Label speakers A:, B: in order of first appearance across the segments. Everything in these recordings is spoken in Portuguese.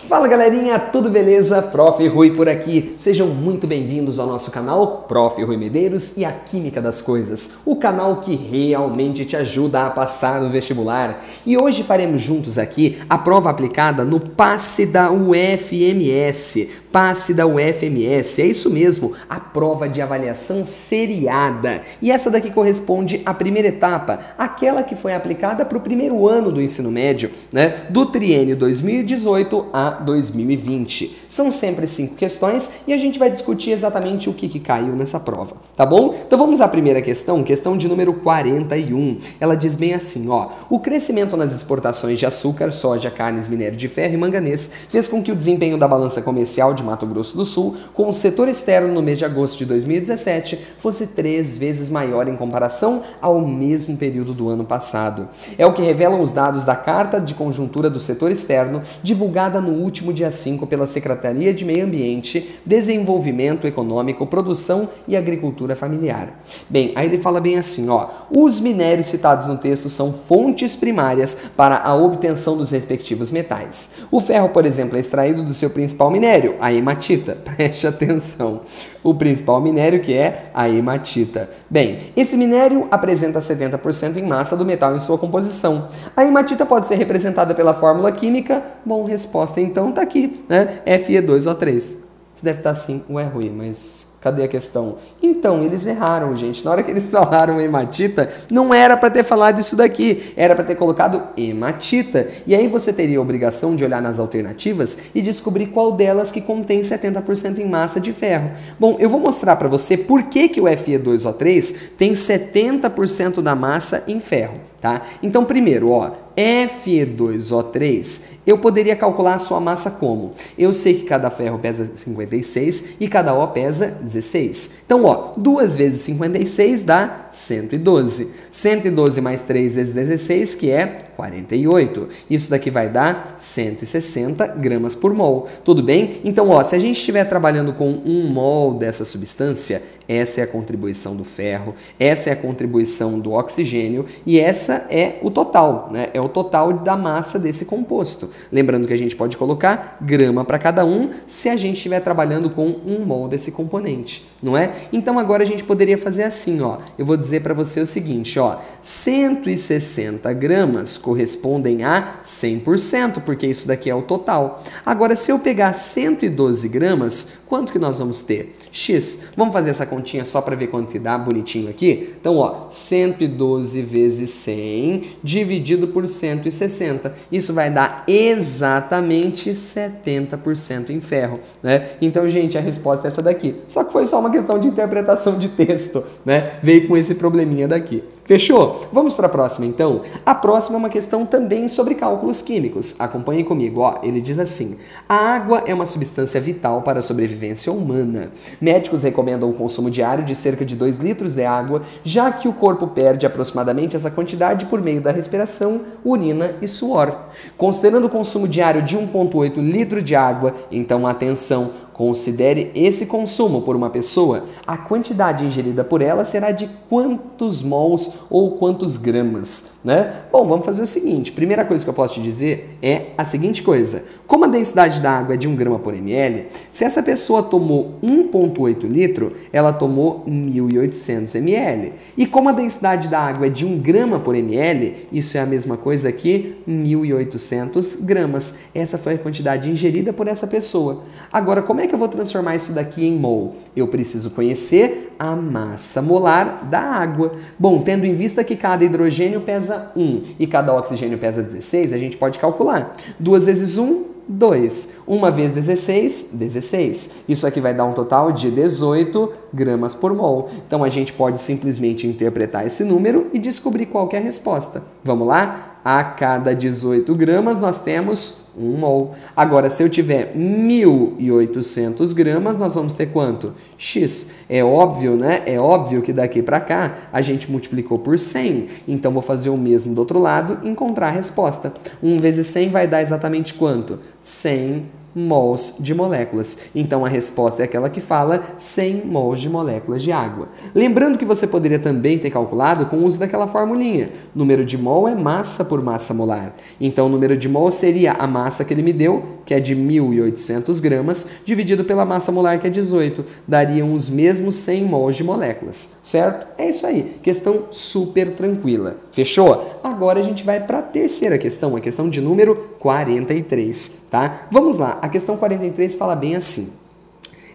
A: Fala galerinha, tudo beleza? Prof. Rui por aqui. Sejam muito bem-vindos ao nosso canal Prof. Rui Medeiros e a Química das Coisas, o canal que realmente te ajuda a passar no vestibular. E hoje faremos juntos aqui a prova aplicada no PASSE da UFMS. PASSE da UFMS, é isso mesmo, a prova de avaliação seriada. E essa daqui corresponde à primeira etapa, aquela que foi aplicada para o primeiro ano do ensino médio, né, do triênio 2018 a 2020. São sempre 5 questões e a gente vai discutir exatamente o que caiu nessa prova, tá bom? Então vamos à primeira questão, questão de número 41. Ela diz bem assim, ó: o crescimento nas exportações de açúcar, soja, carnes, minério de ferro e manganês fez com que o desempenho da balança comercial de Mato Grosso do Sul com o setor externo no mês de agosto de 2017 fosse 3 vezes maior em comparação ao mesmo período do ano passado. É o que revelam os dados da Carta de Conjuntura do Setor Externo, divulgada no último dia 5 pela Secretaria de Meio Ambiente, Desenvolvimento Econômico, Produção e Agricultura Familiar. Bem, aí ele fala bem assim, ó: os minérios citados no texto são fontes primárias para a obtenção dos respectivos metais. O ferro, por exemplo, é extraído do seu principal minério, a hematita. Preste atenção. O principal minério que é a hematita. Bem, esse minério apresenta 70% em massa do metal em sua composição. A hematita pode ser representada pela fórmula química. Bom, resposta então tá aqui, né? Fe2O3. Você deve estar assim, ué, Rui, mas cadê a questão? Então, eles erraram, gente. Na hora que eles falaram hematita, não era para ter falado isso daqui. Era para ter colocado hematita. E aí você teria a obrigação de olhar nas alternativas e descobrir qual delas que contém 70% em massa de ferro. Bom, eu vou mostrar para você por que o Fe2O3 tem 70% da massa em ferro, tá? Então, primeiro, ó, Fe2O3, eu poderia calcular a sua massa como? Eu sei que cada ferro pesa 56 e cada O pesa 16. Então, ó, 2 vezes 56 dá 112. 112 mais 3 vezes 16, que é 48. Isso daqui vai dar 160 gramas por mol. Tudo bem? Então, ó, se a gente estiver trabalhando com 1 mol dessa substância, essa é a contribuição do ferro, essa é a contribuição do oxigênio e essa é o total, né? É o total da massa desse composto. Lembrando que a gente pode colocar grama para cada um se a gente estiver trabalhando com 1 mol desse componente, não é? Então agora a gente poderia fazer assim, ó. Eu vou dizer para você o seguinte, ó: 160 gramas correspondem a 100%, porque isso daqui é o total. Agora, se eu pegar 112 gramas, quanto que nós vamos ter? X. Vamos fazer essa continha só para ver quanto que dá bonitinho aqui? Então, ó, 112 vezes 100 dividido por 160. Isso vai dar exatamente 70% em ferro, né? Então, gente, a resposta é essa daqui. Só que foi só uma questão de interpretação de texto, né? Veio com esse probleminha daqui. Fechou? Vamos para a próxima, então? A próxima é uma questão também sobre cálculos químicos. Acompanhe comigo, ó. Ele diz assim: a água é uma substância vital para a sobrevivência humana. Médicos recomendam o consumo diário de cerca de 2 litros de água, já que o corpo perde aproximadamente essa quantidade por meio da respiração, urina e suor. Considerando o consumo diário de 1,8 litro de água, então atenção, considere esse consumo por uma pessoa, a quantidade ingerida por ela será de quantos mols ou quantos gramas, né? Bom, vamos fazer o seguinte, primeira coisa que eu posso te dizer é a seguinte coisa: como a densidade da água é de 1 grama por ml, se essa pessoa tomou 1,8 litro, ela tomou 1.800 ml. E como a densidade da água é de 1 grama por ml, isso é a mesma coisa que 1.800 gramas. Essa foi a quantidade ingerida por essa pessoa. Agora, como é que eu vou transformar isso daqui em mol? Eu preciso conhecer a massa molar da água. Bom, tendo em vista que cada hidrogênio pesa 1 e cada oxigênio pesa 16, a gente pode calcular. 2 vezes 1, 2. 1 vezes 16, 16. Isso aqui vai dar um total de 18 gramas por mol. Então, a gente pode simplesmente interpretar esse número e descobrir qual que é a resposta. Vamos lá? A cada 18 gramas nós temos 1 mol. Agora, se eu tiver 1.800 gramas, nós vamos ter quanto? X. É óbvio, né? É óbvio que daqui para cá a gente multiplicou por 100. Então, vou fazer o mesmo do outro lado e encontrar a resposta. 1 vezes 100 vai dar exatamente quanto? 100 mols de moléculas. Então a resposta é aquela que fala 100 mols de moléculas de água. Lembrando que você poderia também ter calculado com o uso daquela formulinha. Número de mol é massa por massa molar. Então o número de mol seria a massa massa que ele me deu, que é de 1.800 gramas, dividido pela massa molar, que é 18. Dariam os mesmos 100 mols de moléculas, certo? É isso aí. Questão super tranquila. Fechou? Agora a gente vai para a terceira questão, a questão de número 43, tá? Vamos lá. A questão 43 fala bem assim.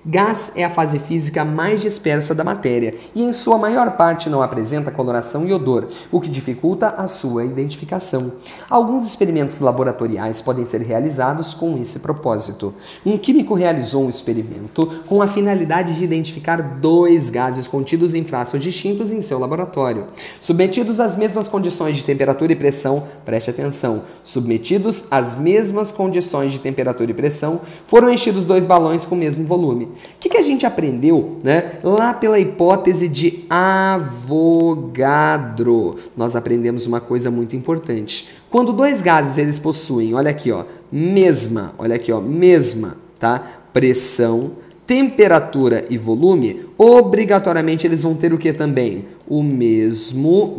A: Gás é a fase física mais dispersa da matéria e em sua maior parte não apresenta coloração e odor, o que dificulta a sua identificação. Alguns experimentos laboratoriais podem ser realizados com esse propósito. Um químico realizou um experimento com a finalidade de identificar dois gases contidos em frascos distintos em seu laboratório. Submetidos às mesmas condições de temperatura e pressão, preste atenção, submetidos às mesmas condições de temperatura e pressão, foram enchidos dois balões com o mesmo volume. O que a gente aprendeu, né, lá pela hipótese de Avogadro? Nós aprendemos uma coisa muito importante. Quando dois gases eles possuem, olha aqui, ó, mesma, tá? Pressão, temperatura e volume, obrigatoriamente eles vão ter o que também? O mesmo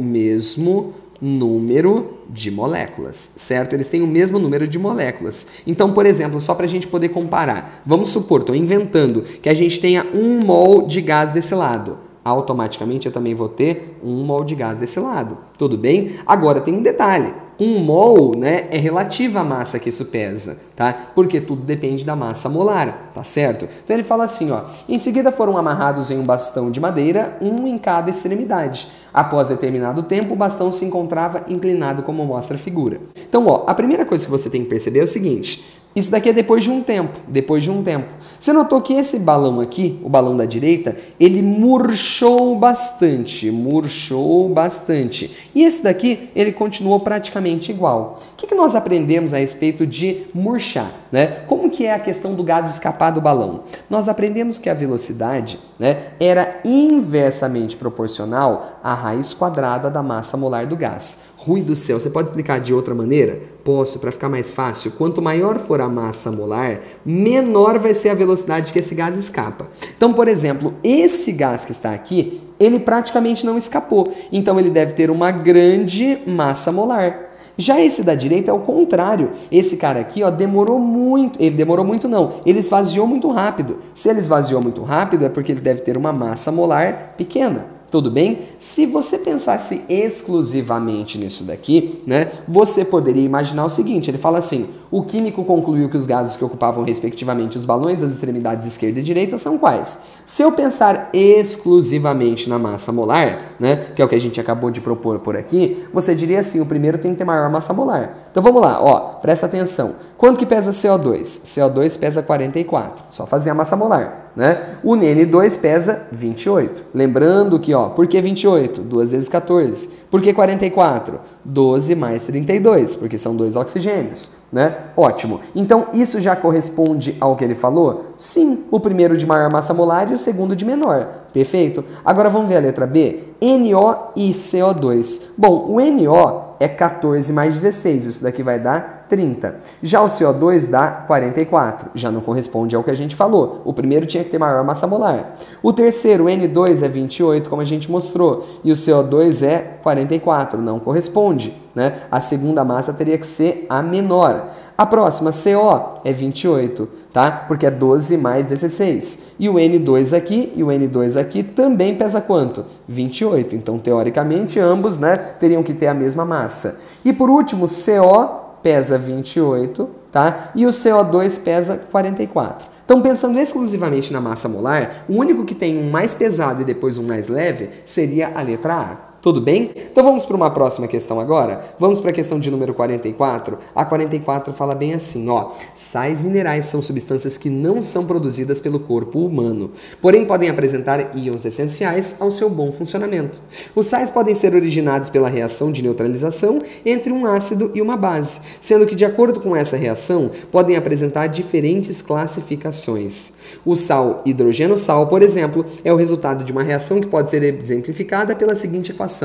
A: número de moléculas, certo? Eles têm o mesmo número de moléculas. Então, por exemplo, só para a gente poder comparar, vamos supor, estou inventando, que a gente tenha 1 mol de gás desse lado. Automaticamente eu também vou ter 1 mol de gás desse lado. Tudo bem? Agora tem um detalhe. 1 mol, né, é relativa à massa que isso pesa, tá? Porque tudo depende da massa molar, tá certo? Então ele fala assim, ó, em seguida foram amarrados em um bastão de madeira, um em cada extremidade. Após determinado tempo, o bastão se encontrava inclinado como mostra a figura. Então, ó, a primeira coisa que você tem que perceber é o seguinte, isso daqui é depois de um tempo. Você notou que esse balão aqui, o balão da direita, ele murchou bastante. E esse daqui, ele continuou praticamente igual. O que nós aprendemos a respeito de murchar, né? Como que é a questão do gás escapar do balão? Nós aprendemos que a velocidade, né, era inversamente proporcional à raiz quadrada da massa molar do gás. Rui do céu, você pode explicar de outra maneira? Posso, para ficar mais fácil. Quanto maior for a massa molar, menor vai ser a velocidade que esse gás escapa. Então, por exemplo, esse gás que está aqui, ele praticamente não escapou. Então, ele deve ter uma grande massa molar. Já esse da direita é o contrário. Esse cara aqui, ó, demorou muito. Ele demorou muito não, ele esvaziou muito rápido. Se ele esvaziou muito rápido é porque ele deve ter uma massa molar pequena. Tudo bem? Se você pensasse exclusivamente nisso daqui, né, você poderia imaginar o seguinte, ele fala assim, o químico concluiu que os gases que ocupavam respectivamente os balões das extremidades esquerda e direita são quais? Se eu pensar exclusivamente na massa molar, né, que é o que a gente acabou de propor por aqui, você diria assim, o primeiro tem que ter maior massa molar. Então vamos lá, ó, presta atenção. Quanto que pesa CO2? CO2 pesa 44, só fazer a massa molar, né? O N2 pesa 28. Lembrando que, ó, por que 28? 2 vezes 14. Por que 44? 12 mais 32, porque são 2 oxigênios, né? Ótimo. Então, isso já corresponde ao que ele falou? Sim, o primeiro de maior massa molar e o segundo de menor. Perfeito? Agora vamos ver a letra B? NO e CO2. Bom, o NO é 14 mais 16, isso daqui vai dar 30. Já o CO2 dá 44, já não corresponde ao que a gente falou. O primeiro tinha que ter maior massa molar. O terceiro, o N2, é 28, como a gente mostrou, e o CO2 é 44, não corresponde, né? A segunda massa teria que ser a menor. A próxima, CO, é 28, tá? Porque é 12 mais 16. E o N2 aqui e o N2 aqui também pesa quanto? 28. Então, teoricamente, ambos, né, teriam que ter a mesma massa. E por último, CO pesa 28, tá? E o CO2 pesa 44. Então, pensando exclusivamente na massa molar, o único que tem um mais pesado e depois um mais leve seria a letra A. Tudo bem? Então vamos para uma próxima questão agora? Vamos para a questão de número 44. A 44 fala bem assim, ó. Sais minerais são substâncias que não são produzidas pelo corpo humano, porém podem apresentar íons essenciais ao seu bom funcionamento. Os sais podem ser originados pela reação de neutralização entre um ácido e uma base, sendo que de acordo com essa reação, podem apresentar diferentes classificações. O sal hidrogeno-sal, por exemplo, é o resultado de uma reação que pode ser exemplificada pela seguinte equação.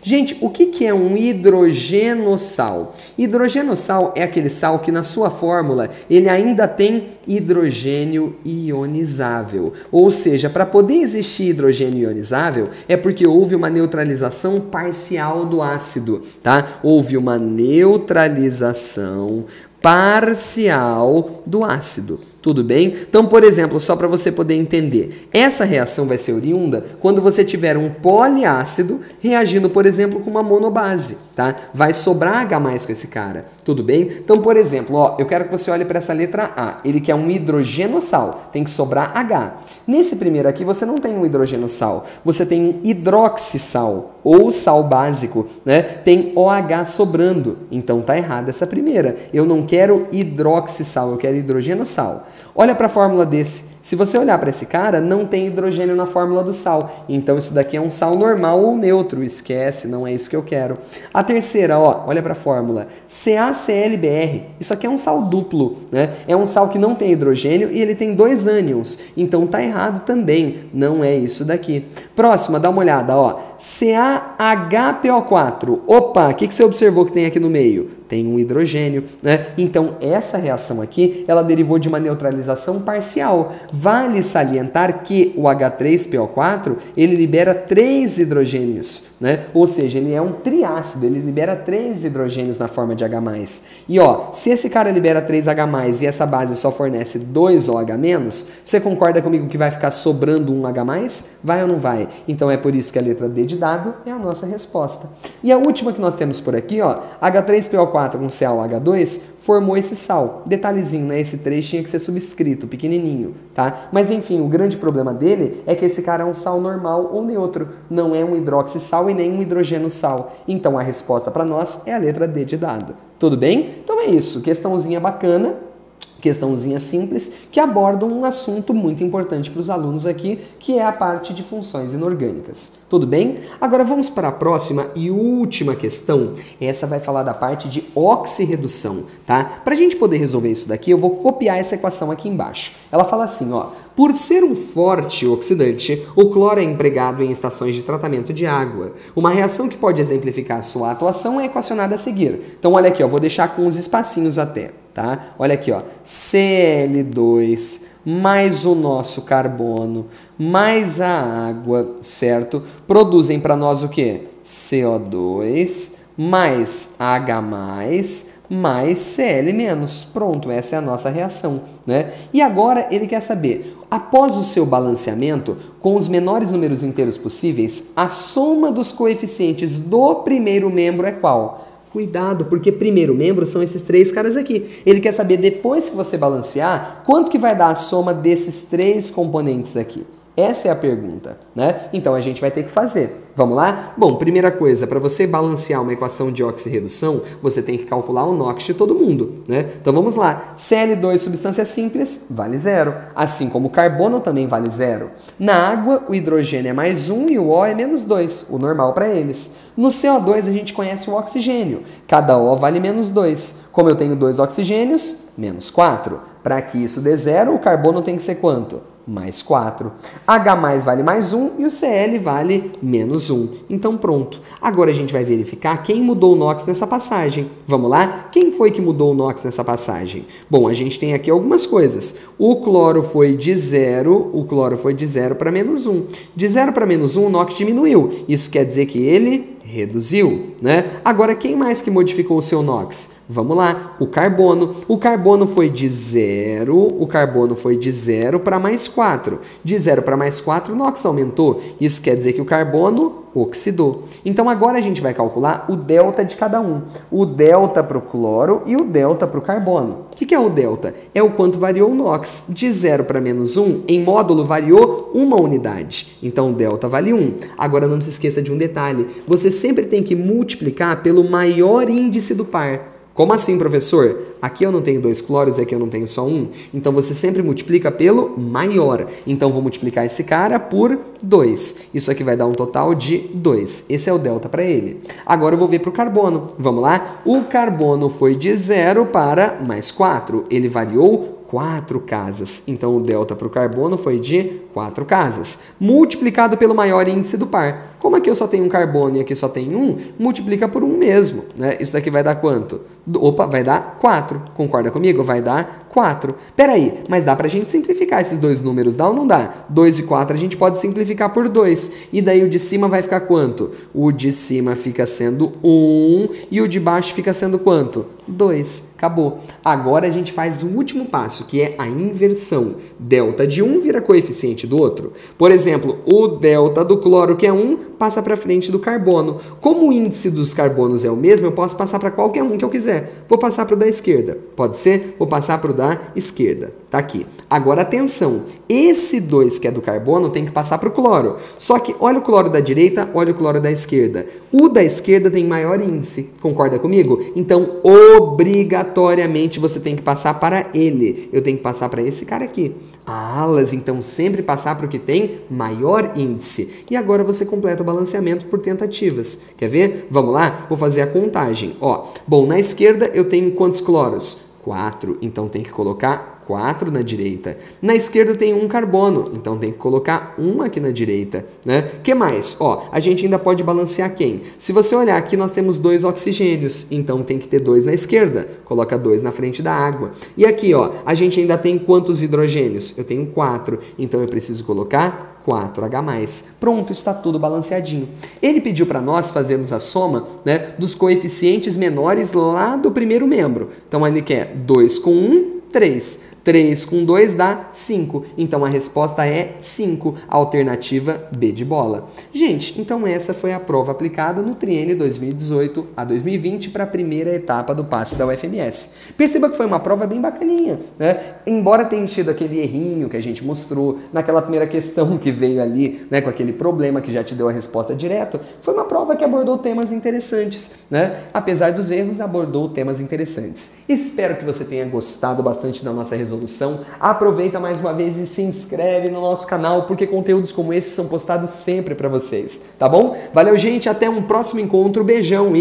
A: Gente, o que é um hidrogenossal? Hidrogenossal é aquele sal que na sua fórmula ele ainda tem hidrogênio ionizável. Ou seja, para poder existir hidrogênio ionizável é porque houve uma neutralização parcial do ácido, tá? Houve uma neutralização parcial do ácido. Tudo bem? Então, por exemplo, só para você poder entender, essa reação vai ser oriunda quando você tiver um poliácido reagindo, por exemplo, com uma monobase, tá? Vai sobrar H+ com esse cara, tudo bem? Então, por exemplo, ó, eu quero que você olhe para essa letra A. Ele quer um hidrogenossal, tem que sobrar H. Nesse primeiro aqui, você não tem um hidrogenossal, você tem um hidroxissal, ou sal básico, né? Tem OH sobrando, então tá errada essa primeira. Eu não quero hidroxissal, eu quero hidrogenossal. Olha para a fórmula desse. Se você olhar para esse cara, não tem hidrogênio na fórmula do sal. Então isso daqui é um sal normal ou neutro. Esquece, não é isso que eu quero. A terceira, ó, olha para a fórmula. CaClBr. Isso aqui é um sal duplo, né? É um sal que não tem hidrogênio e ele tem 2 ânions. Então tá errado também. Não é isso daqui. Próxima, dá uma olhada, ó. CaHPO4. Opa, o que você observou que tem aqui no meio? Tem um hidrogênio, né? Então, essa reação aqui, ela derivou de uma neutralização parcial. Vale salientar que o H3PO4, ele libera 3 hidrogênios, né? Ou seja, ele é um triácido, ele libera 3 hidrogênios na forma de H+. E ó, se esse cara libera 3 H+, e essa base só fornece 2 OH-, você concorda comigo que vai ficar sobrando um H+? Vai ou não vai? Então, é por isso que a letra D de dado é a nossa resposta. E a última que nós temos por aqui, ó, H3PO4 com CaOH2 formou esse sal. Detalhezinho, né? Esse 3 tinha que ser subscrito, pequenininho, tá? Mas enfim, o grande problema dele é que esse cara é um sal normal ou neutro, não é um hidroxissal e nem um hidrogenossal. Então a resposta para nós é a letra D de dado. Tudo bem? Então é isso, questãozinha bacana. Questãozinha simples, que aborda um assunto muito importante para os alunos aqui, que é a parte de funções inorgânicas. Tudo bem? Agora vamos para a próxima e última questão. Essa vai falar da parte de oxirredução, tá? Para a gente poder resolver isso daqui, eu vou copiar essa equação aqui embaixo. Ela fala assim, ó. Por ser um forte oxidante, o cloro é empregado em estações de tratamento de água. Uma reação que pode exemplificar sua atuação é equacionada a seguir. Então, olha aqui, ó, vou deixar com uns espacinhos até, tá? Olha aqui, ó, Cl2 mais o nosso carbono mais a água, certo? Produzem para nós o quê? CO2 mais H+, mais Cl-. Pronto, essa é a nossa reação, né? E agora ele quer saber, após o seu balanceamento, com os menores números inteiros possíveis, a soma dos coeficientes do primeiro membro é qual? Cuidado, porque primeiro membro são esses 3 caras aqui. Ele quer saber, depois que você balancear, quanto que vai dar a soma desses 3 componentes aqui? Essa é a pergunta, né? Então a gente vai ter que fazer. Vamos lá? Bom, primeira coisa, para você balancear uma equação de oxirredução, você tem que calcular o NOx de todo mundo, né? Então vamos lá. Cl2, substância simples, vale 0. Assim como o carbono também vale 0. Na água, o hidrogênio é +1 e o O é -2, o normal para eles. No CO2, a gente conhece o oxigênio. Cada O vale -2. Como eu tenho 2 oxigênios, -4. Para que isso dê 0, o carbono tem que ser quanto? +4. H+ vale +1 e o Cl vale -1. Então pronto. Agora a gente vai verificar quem mudou o NOx nessa passagem. Vamos lá? Quem foi que mudou o NOx nessa passagem? Bom, a gente tem aqui algumas coisas. O cloro foi de 0, para -1. De 0 para -1, o NOx diminuiu. Isso quer dizer que ele reduziu, né? Agora, quem mais que modificou o seu NOx? Vamos lá, o carbono. O carbono foi de 0, para +4. De 0 para +4, o NOx aumentou. Isso quer dizer que o carbono oxidou. Então, agora a gente vai calcular o delta de cada um. O delta para o cloro e o delta para o carbono. O que é o delta? É o quanto variou o NOx. De 0 para -1, em módulo, variou 1 unidade. Então, o delta vale 1. Agora, não se esqueça de um detalhe. Você sempre tem que multiplicar pelo maior índice do par. Como assim, professor? Aqui eu não tenho 2 cloros e aqui eu não tenho só 1. Então, você sempre multiplica pelo maior. Então, vou multiplicar esse cara por 2. Isso aqui vai dar um total de 2. Esse é o delta para ele. Agora, eu vou ver para o carbono. Vamos lá? O carbono foi de 0 para +4. Ele variou 4 casas. Então, o delta para o carbono foi de 4 casas. Multiplicado pelo maior índice do par. Como aqui eu só tenho um carbono e aqui só tem 1, multiplica por 1 mesmo, né? Isso daqui vai dar quanto? Opa, vai dar 4. Concorda comigo? Vai dar 4. Peraí, mas dá pra gente simplificar esses dois números, dá ou não dá? 2 e 4 a gente pode simplificar por 2. E daí o de cima vai ficar quanto? O de cima fica sendo 1 e o de baixo fica sendo quanto? 2. Acabou. Agora a gente faz o último passo, que é a inversão. Delta de um vira coeficiente do outro. Por exemplo, o delta do cloro, que é 1, passa para frente do carbono. Como o índice dos carbonos é o mesmo, eu posso passar para qualquer um que eu quiser. Vou passar para o da esquerda. Pode ser? Vou passar para o da esquerda. Tá aqui. Agora, atenção. Esse 2 que é do carbono tem que passar para o cloro. Só que olha o cloro da direita, olha o cloro da esquerda. O da esquerda tem maior índice. Concorda comigo? Então, obrigatoriamente, você tem que passar para ele. Eu tenho que passar para esse cara aqui. Alas, então sempre passar para o que tem maior índice. E agora você completa o balanceamento por tentativas. Quer ver? Vamos lá? Vou fazer a contagem. Ó, bom, na esquerda eu tenho quantos cloros? 4, então tem que colocar 4 na direita. Na esquerda tem um carbono, então tem que colocar 1 aqui na direita, né? Que mais? Ó, a gente ainda pode balancear quem? Se você olhar aqui, nós temos 2 oxigênios, então tem que ter 2 na esquerda. Coloca 2 na frente da água. E aqui, ó, a gente ainda tem quantos hidrogênios? Eu tenho 4, então eu preciso colocar 4H+. Pronto, está tudo balanceadinho. Ele pediu para nós fazermos a soma, né, dos coeficientes menores lá do primeiro membro. Então, ele quer 2 com 1, 3. 3 com 2 dá 5. Então, a resposta é 5. Alternativa B de bola. Gente, então essa foi a prova aplicada no triênio 2018 a 2020 para a primeira etapa do passe da UFMS. Perceba que foi uma prova bem bacaninha, né? Embora tenha tido aquele errinho que a gente mostrou naquela primeira questão que veio ali, né, com aquele problema que já te deu a resposta direto, foi uma prova que abordou temas interessantes, né? Apesar dos erros, abordou temas interessantes. Espero que você tenha gostado bastante da nossa resolução. Aproveita mais uma vez e se inscreve no nosso canal, porque conteúdos como esse são postados sempre para vocês, tá bom? Valeu, gente, até um próximo encontro, beijão e